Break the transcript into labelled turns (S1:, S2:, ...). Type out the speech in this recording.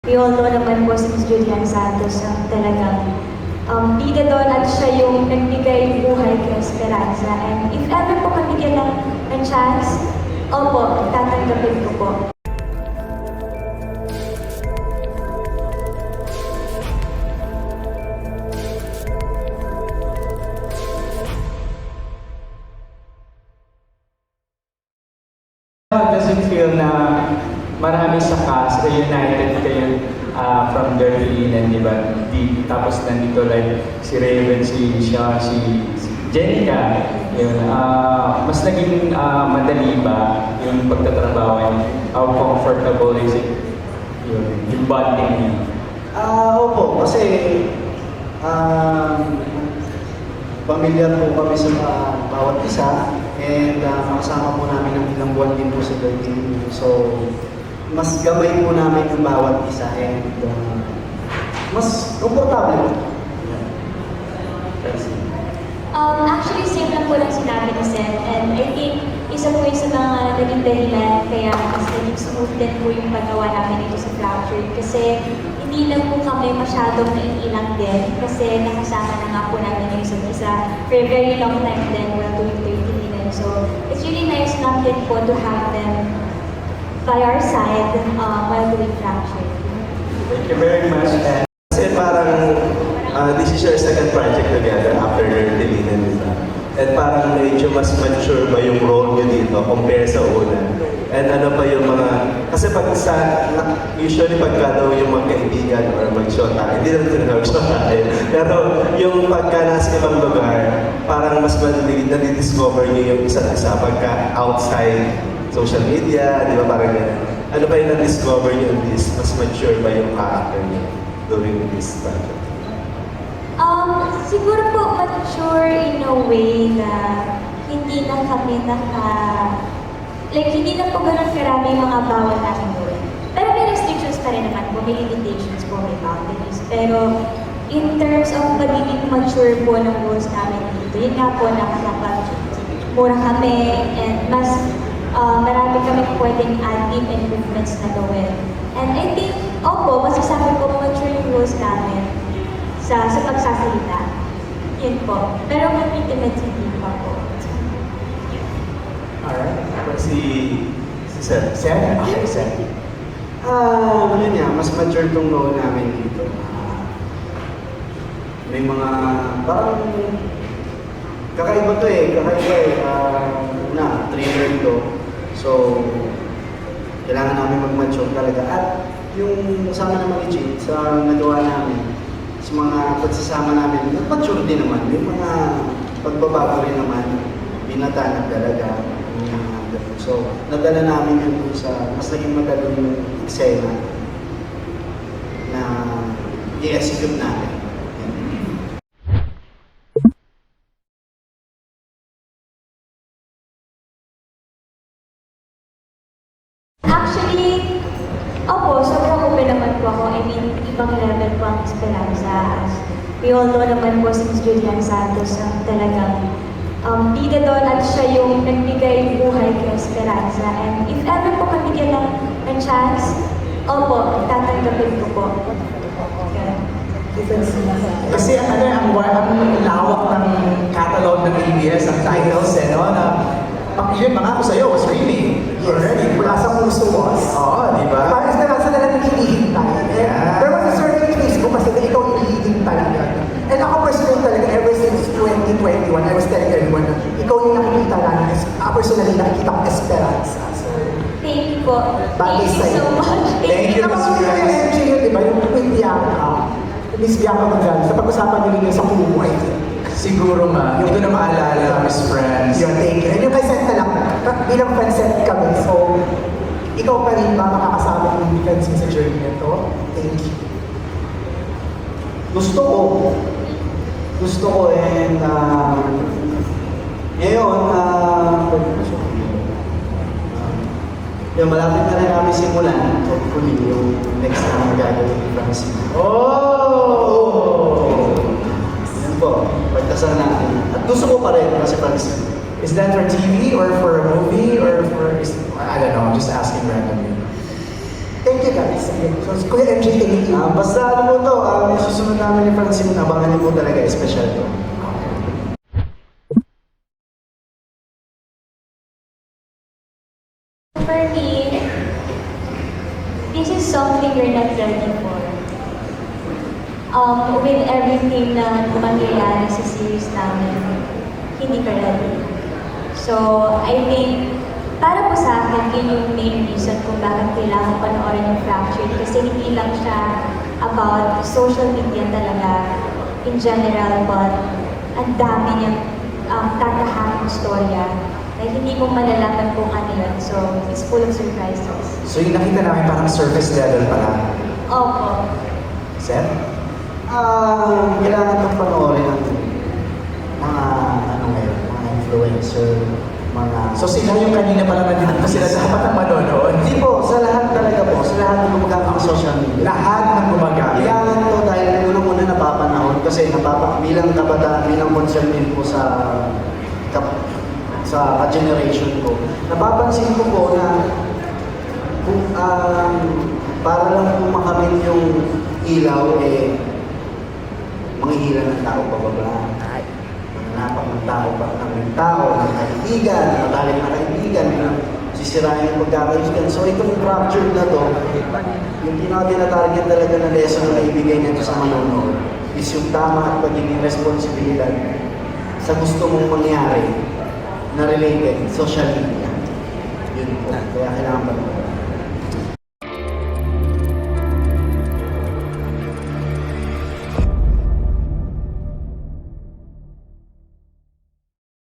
S1: We all know naman po si Ms. Julian Santos ang talagang bida doon at siya yung nagbigay buhay kay Esperanza. And if ever po mabigyan ng chance, opo, tatanggapin ko po.
S2: Does it feel na marami sa cast, reunited kayo from Dirty and di ba? Tapos nandito like si Raven, si Jenica, yun, mas naging madali ba yung pagtatrabaho? How comfortable is it? Yung bonding niyo?
S3: Opo, kasi pamilyar po kami sa bawat isa and makasama po namin ng ilang buwan din po sa Dirty. So, mas gamay po namin yung bawat isa and mas komportable.
S1: Actually, same lang po lang sinabi ni Seth. And I think isa po yung sa mga naging dahilan kaya mas naging smooth din po yung paggawa namin dito sa Fractured. Kasi hindi lang po kami masyadong naiilang din kasi nakasama na nga po namin yung isa't isa for a very long time then while doing 30 So it's really nice lang din po to have them by our side while doing Fractured.
S2: Thank you very much.
S4: Kasi parang this is your second project together after your Delina, di ba? And parang medyo mas mature ba yung role nyo dito compare sa una? And ano pa yung mga... Kasi usually pagka daw yung magkaibigan or mag-shota, hindi naman sila mag-shota pero yung pagka nasa ibang lugar, parang mas nadidiscover nyo yung isa't isa pagka outside social media, di ba? Parang yan. Ano pa yung na-discover nyo in this? Mas mature ba yung character nyo during this project?
S1: Siguro po mature in a way na hindi na kami hindi na po ganun karami yung mga bawal namin gawin. Pero may restrictions pa rin naman po, may limitations po, may boundaries. Pero in terms of pagiging mature po ng goals namin dito, yun nga po nakakapag-mura kami and mas marami kami pwedeng add-in improvements na gawin. And I think, masasabi ko mature yung goals namin sa pagsasalita. Yun po. Pero mag-intimate hindi pa po.
S4: Alright. Si Seth.
S3: Seth?
S4: Okay, Seth.
S3: Yun nga, mas mature tong role namin dito. May mga, parang, kakaiba to eh. Thriller to. So, kailangan namin mag-mature talaga. At yung sama naman ni Jade, sa nagawa namin, sa mga pagsasama namin, nag-mature din naman. May mga pagbabago rin naman, binatanag talaga. So, nadala namin yun sa mas naging madali yung eksena na i-execute natin.
S1: Actually, sobrang open naman po ako. I mean, ibang level po ang Esperanza. We all know naman po si Ms. Julian Santos ang talagang bida doon at siya yung nagbigay buhay kay Esperanza. And if ever po mabigyan ng chance, tatanggapin ko po.
S5: Kasi ang lawak ng catalog ng ABS, ang titles, yun mga ako sa'yo was really already mula sa puso was. Oo, di ba? Parang Esperanza na lang hinihintay. There was a certain twist ko kasi ikaw hinihintay talaga. And ako personally talaga, ever since 2021, I was telling everyone na ikaw yung nakikita namin. Personally, nakikita ko Esperanza. So,
S1: thank you po. Thank you so much.
S5: thank you, Ms. Grace. Yung MJ yun, di ba? Yung with Bianca. Miss Bianca Magal, sa pag-usapan nyo sa Kumu, I think.
S2: Siguro nga, hindi ko na maalala, Miss Friends.
S5: Yun, thank you. And yung kay Seth na lang, bilang friend Seth kami, so ikaw pa rin ba makakasama ng friends mo sa journey na to? Thank you.
S3: Gusto ko and ngayon, yung malapit na rin namin simulan, hopefully yung next na magagawin ni Francine. Yan po, pagdasal natin. At gusto ko pa rin kasi Francine.
S5: Is that for TV or for a movie or for, I don't know, I'm just asking randomly. Thank you Sige guys, sige. So, Kuya MJ, thank you.
S3: Basta ano po to, yung susunod namin ni Francine, abangan niyo po talaga, special to.
S1: For me, this is something you're not ready for. With everything na mangyayari sa series namin, hindi ka ready. So, I think, para po sa akin, yun yung main reason kung bakit kailangan panoorin yung Fractured. Kasi hindi lang siya about social media talaga in general, but ang dami niyang tatahaning storya na hindi mo malalaman kung ano yun. So, it's full of surprises.
S5: So yung nakita namin parang surface level pa lang.
S1: Opo.
S5: Seth?
S3: Kailangan itong panoorin ng mga, ano ngayon, mga influencer, mga...
S5: So sila yung kanina pa lang nandito sila dapat ang manonood.
S3: Hindi po, sa lahat talaga po, sa lahat ng gumagamit ng social media.
S5: Lahat ng gumagamit.
S3: Kailangan to dahil una-una napapanahon kasi bilang kabataan, bilang concern din po sa generation ko. Napapansin ko po na kung, para lang po makamit yung ilaw, manghihila ng tao pababa. Mananapak ng tao ng tao, ng kaibigan, matalik na kaibigan, sisirain yung pagkakaibigan. So itong Fractured na to, yung tinatarget talaga na lesson na ibigay nito sa manonood is yung tama at pagiging responsibilidad sa gusto mong mangyari na related social media. Yun po. Kaya kailangan pa